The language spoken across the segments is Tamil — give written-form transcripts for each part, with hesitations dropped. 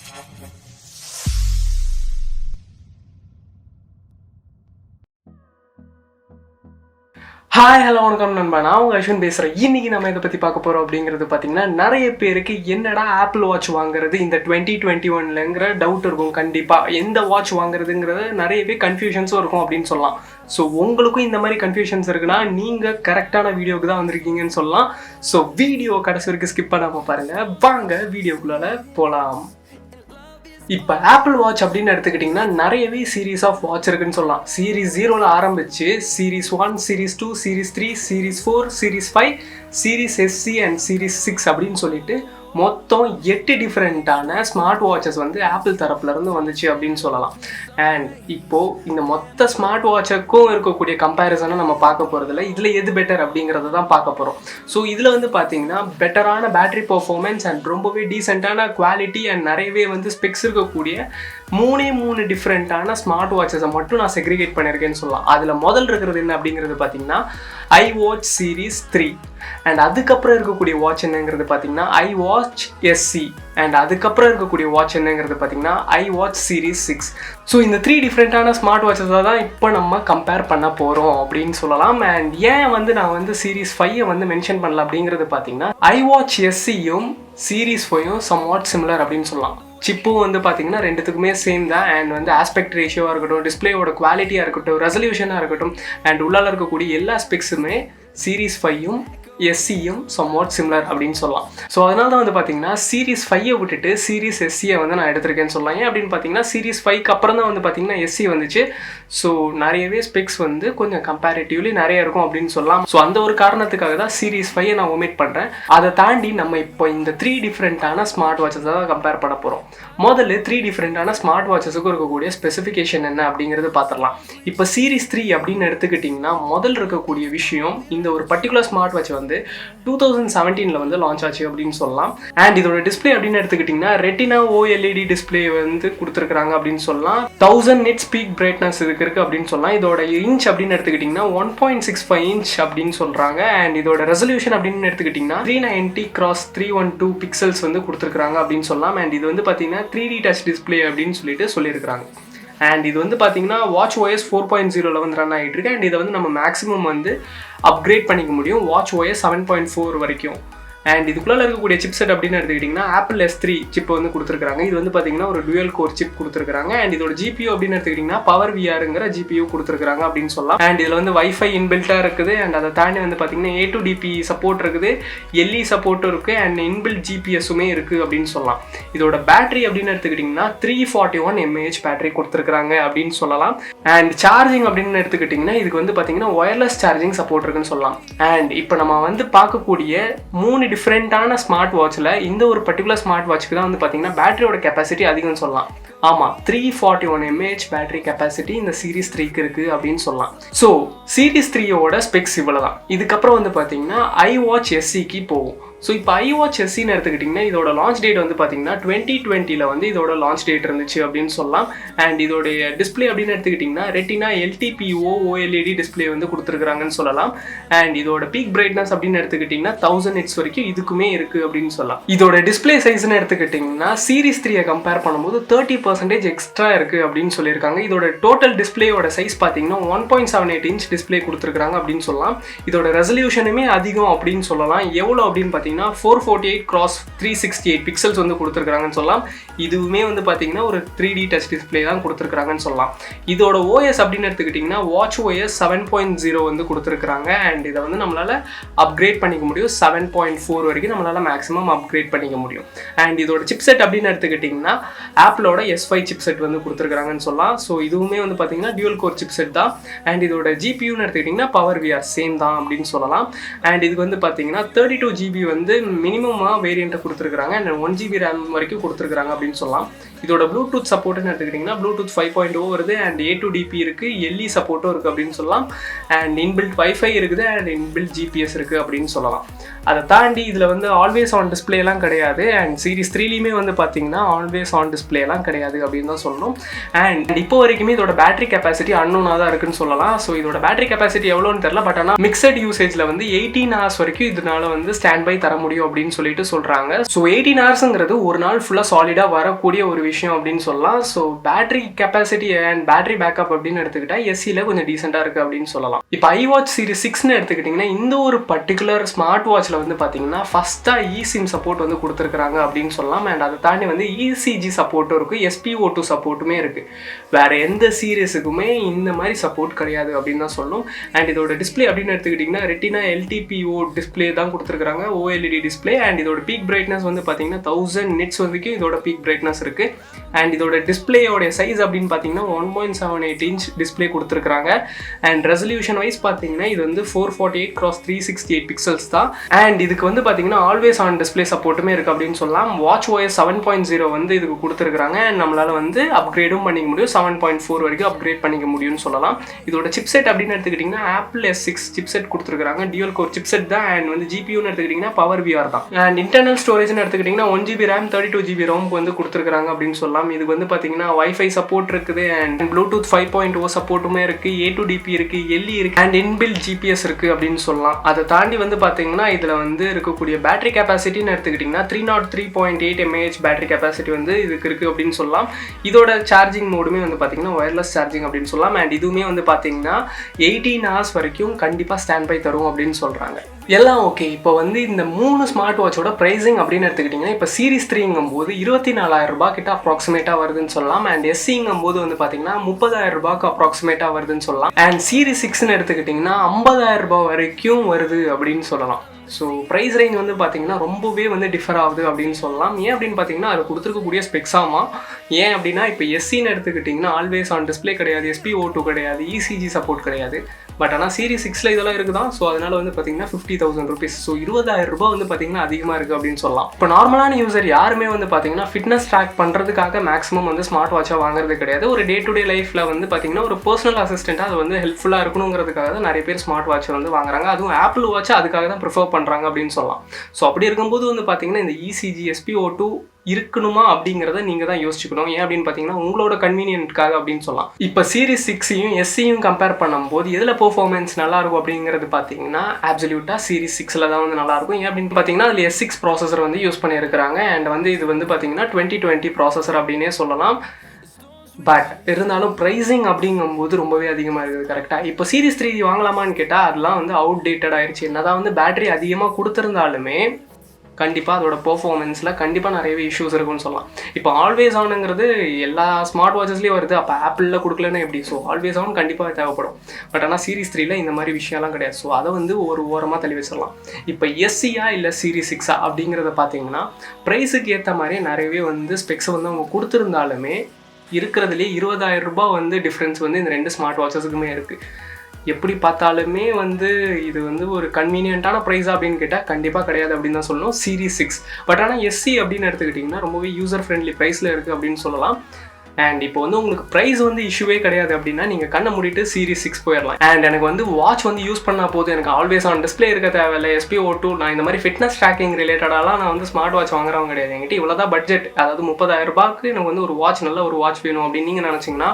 ஹாய் ஹலோ வணக்கம் நண்பா, நான் உங்கள் அஸ்வின் பேசுகிறேன். இன்றைக்கி நம்ம இதை பற்றி பார்க்க போகிறோம் அப்படிங்கிறது பார்த்திங்கன்னா, நிறைய பேருக்கு என்னடா ஆப்பிள் வாட்ச் வாங்குறது இந்த 2021ங்கிற டவுட் இருக்கும். கண்டிப்பாக எந்த வாட்ச் வாங்குறதுங்கிறது நிறையவே கன்ஃபியூஷன்ஸும் இருக்கும் அப்படின்னு சொல்லலாம். ஸோ உங்களுக்கும் இந்த மாதிரி கன்ஃபியூஷன்ஸ் இருக்குன்னா நீங்கள் கரெக்டான வீடியோவுக்கு தான் வந்திருக்கீங்கன்னு சொல்லலாம். ஸோ வீடியோ கடைசி வரைக்கும் ஸ்கிப் பண்ணாமல் பாருங்கள். வாங்க வீடியோக்குள்ளால போகலாம். இப்போ ஆப்பிள் வாட்ச் அப்படின்னு எடுத்துக்கிட்டிங்கன்னா நிறையவே சீரீஸ் ஆஃப் வாட்ச் இருக்குன்னு சொல்லலாம். சீரீஸ் 0ல் ஆரம்பிச்சு series 1, series 2, series 3, series 4, series 5, series SC and series 6 அப்படின்னு சொல்லிட்டு மொத்தம் 8 டிஃப்ரெண்ட்டான ஸ்மார்ட் வாட்சஸ் வந்து ஆப்பிள் தரப்புலேருந்து வந்துச்சு அப்படின்னு சொல்லலாம். அண்ட் இப்போது இந்த மொத்த ஸ்மார்ட் வாட்சுக்கும் இருக்கக்கூடிய கம்பேரிசனை நம்ம பார்க்க போகிறதில்ல. இதில் எது பெட்டர் அப்படிங்கிறத தான் பார்க்க போகிறோம். ஸோ இதில் வந்து பார்த்திங்கன்னா பெட்டரான பேட்டரி பர்ஃபார்மன்ஸ் அண்ட் ரொம்பவே டீசெண்டான குவாலிட்டி அண்ட் நிறையவே வந்து ஸ்பெக்ஸ் இருக்கக்கூடிய 3 டிஃப்ரெண்ட்டான ஸ்மார்ட் வாட்சஸை மட்டும் நான் செக்ரிகேட் பண்ணியிருக்கேன்னு சொல்லலாம். அதில் முதல் இருக்கிறது என்ன அப்படிங்கிறது பார்த்திங்கன்னா iWatch சீரீஸ் 3 அண்ட் அதுக்கப்புறம் இருக்கக்கூடிய வாட்ச் என்னங்கிறது பார்த்தீங்கன்னா iWatch SC அண்ட் அதுக்கப்புறம் இருக்கக்கூடிய வாட்ச் என்னங்கிறது பார்த்தீங்கன்னா iWatch சீரீஸ் 6. ஸோ இந்த 3 டிஃப்ரெண்ட்டான ஸ்மார்ட் வாட்சஸை தான் இப்போ நம்ம கம்பேர் பண்ண போகிறோம் அப்படின்னு சொல்லலாம். அண்ட் ஏன் வந்து நான் வந்து சீரீஸ் 5 வந்து மென்ஷன் பண்ணல அப்படிங்கிறது பார்த்தீங்கன்னா iWatch SCயும் சீரீஸ் 5யும் சம்வாட் சிமிலர் அப்படின்னு சொல்லலாம். சிப்பும் வந்து பார்த்தீங்கன்னா ரெண்டுத்துக்குமே சேம் தான். அண்ட் வந்து ஆஸ்பெக்ட் ரேஷியோவாக இருக்கட்டும், டிஸ்பிளேயோட குவாலிட்டியாக இருக்கட்டும், ரெசல்யூஷனாக இருக்கட்டும் அண்ட் உள்ளால இருக்கக்கூடிய எல்லா ஸ்பெக்ஸுமே சீரீஸ் 5யும் SCயும் சம்வாட் சிமிலர் அப்படின்னு சொல்லலாம். ஸோ அதனால தான் வந்து பார்த்தீங்கன்னா சீரீஸ் 5 விட்டுட்டு சீரீஸ் SCயை வந்து நான் எடுத்திருக்கேன்னு சொல்லலாம். ஏன் அப்படின்னு பார்த்தீங்கன்னா சீரீஸ் 5க்கு அப்புறம் தான் வந்து பார்த்தீங்கன்னா SC வந்துச்சு. ஸோ நிறையவே ஸ்பெக்ஸ் வந்து கொஞ்சம் கம்பேரிட்டிவ்லி நிறைய இருக்கும் அப்படின்னு சொல்லலாம். ஸோ அந்த ஒரு காரணத்துக்காக தான் சீரீஸ் 5 நான் ஒமிட் பண்ணுறேன். அதை தாண்டி நம்ம இப்போ இந்த 3 டிஃப்ரெண்ட்டான ஸ்மார்ட் வாட்சஸை தான் கம்பேர் பண்ண போகிறோம். முதல்ல 3 டிஃப்ரெண்ட்டான ஸ்மார்ட் வாட்சஸுக்கும் இருக்கக்கூடிய ஸ்பெசிஃபிகேஷன் என்ன அப்படிங்கிறது பார்த்துடலாம். இப்போ சீரீஸ் 3 அப்படின்னு எடுத்துக்கிட்டிங்கன்னா முதல் இருக்கக்கூடிய விஷயம், இந்த ஒரு பர்டிகுலர் ஸ்மார்ட் வாட்ச் வந்து 2017ல் வந்து லான்ச் ஆச்சு அப்படின்னு சொல்லலாம். அண்ட் இதோட டிஸ்பிளே அப்படின்னு எடுத்துக்கிட்டிங்கன்னா ரெட்டினா OLED டிஸ்பிளே வந்து கொடுத்துருக்காங்க அப்படின்னு சொல்லலாம். 1000 nits பீக் பிரைட்னஸ் இதுக்கு இருக்குது அப்படின்னு சொல்லலாம். இதோட இன்ச் அப்படின்னு எடுத்துக்கிட்டிங்கன்னா 1.65 இன்ச் அப்படின்னு சொல்கிறாங்க. அண்ட் இதோட ரெசல்யூஷன் அப்படின்னு எடுத்துக்கிட்டிங்கன்னா 390x312 பிக்சல்ஸ் வந்து கொடுத்துருக்காங்க அப்படின்னு சொல்லலாம். அண்ட் இது வந்து பார்த்தீங்கன்னா 3D டச் டிஸ்பிளே அப்படின்னு சொல்லிட்டு சொல்லியிருக்கிறாங்க. அண்ட் இது வந்து பார்த்தீங்கன்னா WatchOS 4.0ல் வந்து ரன் ஆகிட்டு இருக்கு. அண்ட் இதை வந்து நம்ம மேக்ஸிமம் வந்து அப்கிரேட் பண்ணிக்க முடியும் WatchOS 7.4 வரைக்கும். அண்ட் இதுக்குள்ளே இருக்கக்கூடிய சிப்செட் அப்படின்னு எடுத்துக்கிட்டிங்கன்னா ஆப்பிள் S3 சிப் வந்து கொடுத்துருக்காங்க. இது வந்து பார்த்தீங்கன்னா ஒரு டுவல் கோர் சிப் கொடுத்துருக்காங்க. அண்ட் இதோட GPU அப்படின்னு எடுத்துக்கிட்டிங்கன்னா பவர் VRங்கிற GPU கொடுத்துருக்காங்க அப்படின்னு சொல்லலாம். அண்ட் இதில் வந்து வைஃபை இன்பில்ட்டாக இருக்குது. அண்ட் அதை தாண்டி வந்து பார்த்தீங்கன்னா A2DP சப்போர்ட் இருக்குது, LE சப்போர்ட்டும் இருக்குது, அண்ட் இன்பில்ட் GPSுமே இருக்குது அப்படின்னு சொல்லலாம். இதோட பேட்டரி அப்படின்னு எடுத்துக்கிட்டிங்கன்னா 341 mAh பேட்டரி கொடுத்துருக்காங்க அப்படின்னு சொல்லலாம். அண்ட் சார்ஜிங் அப்படின்னு எடுத்துக்கிட்டிங்கன்னா இதுக்கு வந்து பார்த்தீங்கன்னா ஒயர்லெஸ் சார்ஜிங் சப்போர்ட் இருக்குன்னு சொல்லலாம். அண்ட் இப்போ நம்ம வந்து பார்க்கக்கூடிய 3 டிஃப்ரெண்ட்டான ஸ்மார்ட் வாட்சில் இந்த ஒரு பர்டிகுலர் ஸ்மார்ட் வாட்சுக்கு தான் வந்து பார்த்தீங்கன்னா பேட்டரியோட கெப்பாசிட்டி அதிகம்னு சொல்லலாம். ஆமாம், 341 mAh பேட்டரி கெப்பாசிட்டி இந்த சீரீஸ் 3க்கு இருக்குது அப்படின்னு சொல்லலாம். ஸோ சீரீஸ் 3யோட ஸ்பெக்ஸ் இவ்வளோ தான். இதுக்கப்புறம் வந்து பார்த்தீங்கன்னா iWatch SCக்கு போகும். ஸோ இப்போ iWatch SCன்னு எடுத்துக்கிட்டிங்கன்னா இதோட லான்ச் டேட் வந்து பார்த்தீங்கன்னா 2020ல் வந்து இதோட லான்ச் டேட் இருந்துச்சு அப்படின்னு சொல்லலாம். அண்ட் இதோடைய டிஸ்பிளே அப்படின்னு எடுத்துக்கிட்டிங்கன்னா ரெட்டினா LTPO OLED டிஸ்பிளே வந்து கொடுத்துருக்காங்கன்னு சொல்லலாம். அண்ட் இதோட பீக் பிரைட்னஸ் அப்படின்னு எடுத்துக்கிட்டிங்கன்னா 1000 nits வரைக்கும் இதுக்குமே இருக்குது அப்படின்னு சொல்லலாம். இதோட டிஸ்பிளே சைஸ்ன்னு எடுத்துக்கிட்டிங்கன்னா சீரீஸ் 3யை கம்பேர் பண்ணும்போது 30% எக்ஸ்ட்ரா இருக்குது அப்படின்னு சொல்லியிருக்காங்க. இதோட டோட்டல் டிஸ்பிளேயோட சைஸ் பார்த்தீங்கன்னா 1.78 இன்ச் டிஸ்பிளே கொடுத்துருக்காங்க அப்படின்னு சொல்லலாம். இதோட ரெசல்யூஷனுமே அதிகம் அப்படின்னு சொல்லலாம். எவ்வளோ அப்படின்னு பார்த்தீங்கன்னா 448x368 பிக்சல்ஸ் வந்து கொடுத்துருக்காங்கன்னு சொல்லலாம். இதுவுமே வந்து பார்த்தீங்கன்னா ஒரு 3D டச் டிஸ்பிளே தான் கொடுத்துருக்காங்கன்னு சொல்லலாம். இதோட OS அப்படின்னு எடுத்துக்கிட்டிங்கன்னா WatchOS 7.0 வந்து கொடுத்துருக்காங்க. அண்ட் இதை வந்து நம்மளால் அப்கிரேட் பண்ணிக்க முடியும். 7.4 வரைக்கும் நம்மளால் மேக்ஸிமம் அப்கிரேட் பண்ணிக்க முடியும். அண்ட் இதோட சிப்செட் அப்படின்னு எடுத்துக்கிட்டிங்கன்னா ஆப்பிளோட S5 சிப்செட் வந்து கொடுத்துருக்காங்கன்னு சொல்லலாம். ஸோ இதுவுமே வந்து பார்த்தீங்கன்னா டியூல் கோர் சிப்செட் தான். அண்ட் இதோட GPUன்னு எடுத்துக்கிட்டிங்கன்னா பவர் VR சேம் தான் அப்படின்னு சொல்லலாம். அண்ட் இதுக்கு வந்து பார்த்தீங்கன்னா 32 GB வந்து மினிமமாக வேரியண்ட்டை கொடுத்துருக்காங்க. அண்ட் 1 GB RAM வரைக்கும் கொடுத்துருக்காங்க அப்படின்னு சொல்லலாம். இதோட ப்ளூடூத் சப்போர்ட்னு எடுத்துக்கிட்டிங்கன்னா ப்ளூடூத் 5.0 வருது. அண்ட் A2DP இருக்குது, LE சப்போர்ட்டும் இருக்குது அப்படின்னு சொல்லலாம். அண்ட் இன்பில்ட் வைஃபை இருக்குது அண்ட் இன்பில்ட் GPS இருக்குது அப்படின்னு சொல்லலாம். அதை தாண்டி இதில் வந்து ஆல்வேஸ் ஆன் டிஸ்பிளேலாம் கிடையாது. அண்ட் சீரீஸ் 3லையுமே வந்து பார்த்தீங்கன்னா ஆல்வேஸ் ஆன் டிஸ்பிளேலாம் கிடையாது அப்படின்னு தான் சொல்லணும். அண்ட் இப்போ வரைக்குமே இதோட பேட்டரி கெப்பாசிட்டி அன்னோனாக தான் இருக்குன்னு சொல்லலாம். ஸோ இதோட பேட்டரி கெப்பாசிட்டி எவ்வளோன்னு தெரியல. பட் ஆனால் மிக்சட் யூசேஜில் வந்து 18 hours வரைக்கும் இதனால வந்து ஸ்டாண்ட் பை தர முடியும் அப்படின்னு சொல்லிட்டு சொல்கிறாங்க. ஸோ 18 ஹவர்ஸுங்கிறது ஒரு நாள் ஃபுல்லாக சாலிடாக வரக்கூடிய ஒரு விஷயம் அப்படின்னு சொல்லலாம். So battery capacity and battery backup அப்படின்னு எடுத்துக்கிட்டால் எஸ்சியில் கொஞ்சம் டீசெண்டாக இருக்குது அப்படின்னு சொல்லலாம். இப்போ iWatch Series 6ன்னு எடுத்துக்கிட்டிங்கன்னா இந்த ஒரு பர்டிகுலர் ஸ்மார்ட் வாட்சில் வந்து பார்த்தீங்கன்னா ஃபஸ்ட்டாக eSIM சப்போர்ட் வந்து கொடுத்துருக்குறாங்க அப்படின்னு சொல்லலாம். அண்ட் அதை தாண்டி வந்து ECG சப்போர்ட்டும் இருக்குது, SpO2 சப்போர்ட்டுமே இருக்குது. வேறு எந்த சீரியஸுக்குமே இந்த மாதிரி சப்போர்ட் கிடையாது அப்படின்னு தான் சொல்லணும். அண்ட் இதோட டிஸ்பிளே அப்படின்னு எடுத்துக்கிட்டிங்கன்னா ரெட்டினா LTPO டிஸ்பிளே தான் கொடுத்துருக்காங்க, OLED டிஸ்பிளே. அண்ட் இதோட பீக் பிரைட்னஸ் வந்து பார்த்தீங்கன்னா 1000 nits வரைக்கும் இதோட பீக் பிரைட்னஸ் இருக்குது. அண்ட் இதோட டிஸ்பிளேயோட சைஸ் அப்படின்னு பார்த்தீங்கன்னா 1.78 inch டிஸ்பிளே கொடுத்துருக்காங்க. அண்ட் ரெசல்யூஷன் வைஸ் பார்த்தீங்கன்னா இது வந்து 448x368 பிக்சல்ஸ் தான். அண்ட் இதுக்கு வந்து பார்த்தீங்கன்னா ஆல்வேஸ் ஆன் டிஸ்பிளே சப்போர்ட்டுமே இருக்குது அப்படின்னு சொல்லலாம். WatchOS 7.0 வந்து இதுக்கு கொடுத்துருக்காங்க. அண்ட் நம்மளால் வந்து அப்கிரேடும் பண்ணிக்க முடியும், 7.4 வரைக்கும் அப்கிரேட் பண்ணிக்க முடியும்னு சொல்லலாம். இதோட சிப்செட் அப்படின்னு எடுத்துக்கிட்டிங்கன்னா ஆப்பிள் S6 சிப்செட் கொடுத்துருக்காங்க, டியூல் கோர் சிப்செட் தான். அண்ட் வந்து GPUன்னு எடுத்துக்கிட்டிங்கன்னா பவர் VR தான். அண்ட் இன்டர்னல் ஸ்டோரேஜ்னு எடுத்துக்கிட்டிங்கன்னா 1GB RAM 32GB ROM வந்து கொடுத்துருக்காங்க அப்படின்னு சொல்லலாம். இதுக்கு வந்து பார்த்தீங்கன்னா வைஃபை சப்போர்ட் இருக்குது, அண்ட் ப்ளூடூத் 5.0 சப்போர்ட்டுமே இருக்குது, A2DP இருக்குது, LE இருக்குது, அண்ட் இன்பில்ட் GPS இருக்குது அப்படின்னு சொல்லலாம். அதை தாண்டி வந்து பார்த்தீங்கன்னா இதில் வந்து இருக்கக்கூடிய பேட்டரி கெப்பாசிட்டின்னு எடுத்துக்கிட்டிங்கன்னா 303.8 mAh பேட்டரி கெப்பாசிட்டி வந்து இதுக்கு இருக்குது அப்படின்னு சொல்லலாம். இதோட சார்ஜிங் மோடுமே வந்து பார்த்தீங்கன்னா ஒயர்லெஸ் சார்ஜிங் அப்படின்னு சொல்லலாம். அண்ட் இதுவுமே வந்து பார்த்தீங்கன்னா 18 hours வரைக்கும் கண்டிப்பாக ஸ்டாண்ட் பை தரும் அப்படின்னு சொல்கிறாங்க. எல்லாம் ஓகே. இப்போ வந்து இந்த 3 ஸ்மார்ட் வாட்சோட ப்ரைஸிங் அப்படின்னு எடுத்துக்கிட்டிங்கன்னா இப்போ Series 3ங்கும் போது 24,000 ரூபாய் கிட்ட அப்ராக்சிமேட்டாக வருதுன்னு சொல்லலாம். அண்ட் SCங்கும் போது வந்து பார்த்தீங்கன்னா 30,000 ரூபாய்க்கு அப்ராக்சிமேட்டாக வருதுன்னு சொல்லலாம். அண்ட் Series 6ன்னு எடுத்துக்கிட்டிங்கன்னா 50,000 ரூபாய் வரைக்கும் வருது அப்படின்னு சொல்லலாம். ஸோ ப்ரைஸ் ரேஞ்ச் வந்து பார்த்தீங்கன்னா ரொம்பவே வந்து டிஃபர் ஆகுது அப்படின்னு சொல்லலாம். ஏன் அப்படின்னு பார்த்தீங்கன்னா அது கொடுத்துருக்கக்கூடிய ஸ்பெக்ஸாமா. ஏன் அப்படின்னா இப்போ SCன்னு எடுத்துக்கிட்டிங்கன்னா ஆல்வேஸ் ஆன் டிஸ்பிளே கிடையாது, SpO2 கிடையாது, ECG சப்போர்ட் கிடையாது. பட் ஆனால் Series 6ல் இதெல்லாம் இருக்குதான். ஸோ அதனால் வந்து பார்த்தீங்கன்னா 50,000 rupees. ஸோ 20,000 ரூபாய் வந்து பார்த்தீங்கன்னா அதிகமாக இருக்குது அப்படின்னு சொல்லலாம். இப்போ நார்மலான யூசர் யாருமே வந்து பார்த்தீங்கன்னா ஃபிட்னஸ் ட்ராக் பண்ணுறதுக்காக மேக்ஸிமம் வந்து ஸ்மார்ட் வாட்சாக வாங்குறது கிடையாது. ஒரு டே டு டே லைஃப்பில் வந்து பார்த்தீங்கன்னா ஒரு பர்சனல் அசிஸ்டண்ட்டாக அது வந்து ஹெல்ப்ஃபுல்லாக இருக்கணுங்கிறதுக்காக தான் நிறைய பேர் ஸ்மார்ட் வாட்சை வந்து வாங்குறாங்க. அதுவும் ஆப்பிள் வாட்சை அதுக்காக தான் ப்ரிஃபர் பண்ணுறாங்க அப்படின்னு சொல்லலாம். ஸோ அப்படி இருக்கும்போது வந்து பார்த்தீங்கன்னா இந்த ECG SpO2 இருக்கணுமா அப்படிங்கிறத நீங்கள் தான் யோசிச்சுக்கணும். ஏன் அப்படின்னு பார்த்தீங்கன்னா உங்களோட கன்வீனியன்ட்காக அப்படின்னு சொல்லலாம். இப்போ Series 6ஐயும் SCயும் கம்பேர் பண்ணும்போது எதில் பெர்ஃபார்மன்ஸ் நல்லாயிருக்கும் அப்படிங்கிறது பார்த்தீங்கன்னா அப்சல்யூட்டாக Series 6ல் தான் வந்து நல்லாயிருக்கும். ஏன் அப்படின்னு பார்த்தீங்கன்னா அதில் S6 ப்ராசஸர் வந்து யூஸ் பண்ணியிருக்கிறாங்க. அண்ட் வந்து இது வந்து பார்த்தீங்கன்னா 2020 ப்ராசஸர் அப்படின்னே சொல்லலாம். பட் இருந்தாலும் ப்ரைஸிங் அப்படிங்கும்போது ரொம்பவே அதிகமாக இருக்குது. கரெக்டாக இப்போ Series 3 வாங்கலாமான்னு கேட்டால் அதெல்லாம் வந்து அவுட்டேட்டட் ஆயிடுச்சு. என்னதான் வந்து பேட்டரி அதிகமாக கொடுத்துருந்தாலுமே கண்டிப்பாக அதோட பெர்ஃபார்மன்ஸில் கண்டிப்பாக நிறையவே இஷ்யூஸ் இருக்குன்னு சொல்லலாம். இப்போ ஆல்வேஸ் ஆனுங்கிறது எல்லா ஸ்மார்ட் வாட்சஸ்லேயும் வருது. அப்போ ஆப்பிளில் கொடுக்கலன்னா எப்படி? ஸோ ஆல்வேஸ் ஆன் கண்டிப்பாக தேவைப்படும். பட் ஆனால் Series 3ல இந்த மாதிரி விஷயம்லாம் கிடையாது. ஸோ அதை வந்து ஒரு ஓரமாக தள்ளி வச்சிடலாம். இப்போ SCயா இல்லை Series 6ஆ அப்படிங்கிறத பார்த்தீங்கன்னா ப்ரைஸுக்கு ஏற்ற மாதிரி நிறையவே வந்து ஸ்பெக்ஸ் வந்து அவங்க கொடுத்துருந்தாலுமே இருக்கிறதுலே 20,000 ரூபாய் வந்து டிஃப்ரென்ஸ் வந்து இந்த 2 ஸ்மார்ட் வாட்சஸுக்குமே இருக்குது. எப்படி பார்த்தாலுமே வந்து இது வந்து ஒரு கன்வீனியன்ட்டான ப்ரைஸா அப்படின்னு கேட்டால் கண்டிப்பாக கிடையாது அப்படின்னு தான் சொல்லணும் Series 6. பட் ஆனால் SC அப்படின்னு எடுத்துக்கிட்டிங்கன்னா ரொம்பவே யூசர் ஃப்ரெண்ட்லி ப்ரைஸில் இருக்குது அப்படின்னு சொல்லலாம். அண்ட் இப்போ வந்து உங்களுக்கு ப்ரைஸ் வந்து இஷ்யூவே கிடையாது அப்படின்னா நீங்கள் கண்ணை மூடிட்டு Series 6 போயிடலாம். அண்ட் எனக்கு வந்து வாட்ச் வந்து யூஸ் பண்ணால் போது, எனக்கு ஆல்வேஸ் ஆன் டிஸ்பிளே இருக்க தேவையில்லை, SpO2 நான் இந்த மாதிரி ஃபிட்னஸ் ட்ராக்கிங் ரிலேட்டடாலாம் நான் வந்து ஸ்மார்ட் வாட்ச் வாங்குறவங்க கிடையாது. என்கிட்ட இவ்வளோ தான் பட்ஜெட், அதாவது 30,000 ரூபாய்க்கு எனக்கு வந்து ஒரு வாட்ச், நல்ல ஒரு வாட்ச் வேணும் அப்படின்னு நீங்கள் நினச்சிங்கன்னா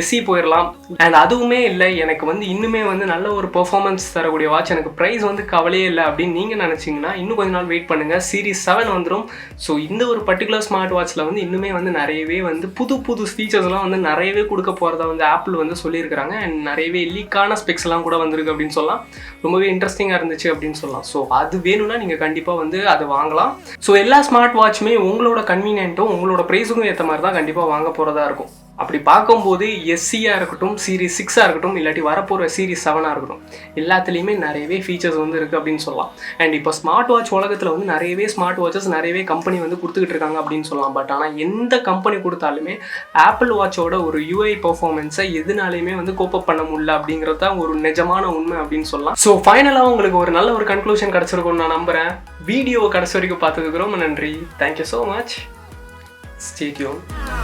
SC போயிடலாம். அண்ட் அதுவுமே இல்லை எனக்கு வந்து இன்னுமே வந்து நல்ல ஒரு பெர்ஃபார்மன்ஸ் தரக்கூடிய வாட்ச், எனக்கு ப்ரைஸ் வந்து கவலையே இல்லை அப்படின்னு நீங்கள் நினச்சிங்கன்னா இன்னும் கொஞ்ச நாள் வெயிட் பண்ணுங்கள், Series 7 வந்துடும். ஸோ இந்த ஒரு பர்டிகுலர் ஸ்மார்ட் வாட்சில் வந்து இன்னுமே வந்து நிறையவே வந்து புது ஃபீச்சர்ஸ்லாம் வந்து நிறையவே கொடுக்க போகிறதா வந்து ஆப்பிள் வந்து சொல்லியிருக்கிறாங்க. அண்ட் நிறையவே லீக்கான ஸ்பெக்ஸ்லாம் கூட வந்திருக்கு அப்படின்னு சொல்லலாம். ரொம்பவே இன்ட்ரெஸ்டிங்காக இருந்துச்சு அப்படின்னு சொல்லலாம். ஸோ அது வேணும்னா நீங்கள் கண்டிப்பாக வந்து அதை வாங்கலாம். ஸோ எல்லா ஸ்மார்ட் வாட்சுமே உங்களோட கன்வீனியன்ட்டும் உங்களோட ப்ரைஸுக்கும் ஏற்ற மாதிரி தான் கண்டிப்பாக வாங்க போகிறதா இருக்கும். அப்படி பார்க்கும்போது SCயாக இருக்கட்டும், Series 6ஆக இருக்கட்டும், இல்லாட்டி வரப்போகிற Series 7ஆக இருக்கட்டும், எல்லாத்துலேயுமே நிறையவே ஃபீச்சர்ஸ் வந்து இருக்குது அப்படின்னு சொல்லலாம். அண்ட் இப்போ ஸ்மார்ட் வாட்ச் உலகத்தில் வந்து நிறையவே ஸ்மார்ட் வாட்சஸ் நிறையவே கம்பெனி வந்து கொடுத்துக்கிட்டு இருக்காங்க அப்படின்னு சொல்லலாம். பட் ஆனால் எந்த கம்பெனி கொடுத்தாலுமே ஆப்பிள் வாட்சோட ஒரு UI பெர்ஃபார்மன்ஸை எதுனாலையுமே வந்து கோப்பப் பண்ண முடியல அப்படிங்கிறது தான் ஒரு நிஜமான உண்மை அப்படின்னு சொல்லலாம். ஸோ ஃபைனலாக உங்களுக்கு ஒரு நல்ல ஒரு கன்க்ளூஷன் கிடச்சிருக்கும்னு நான் நம்புகிறேன். வீடியோவை கடைசி வரைக்கும் பார்த்ததுக்கு ரொம்ப நன்றி. Thank you so much. Stay tuned.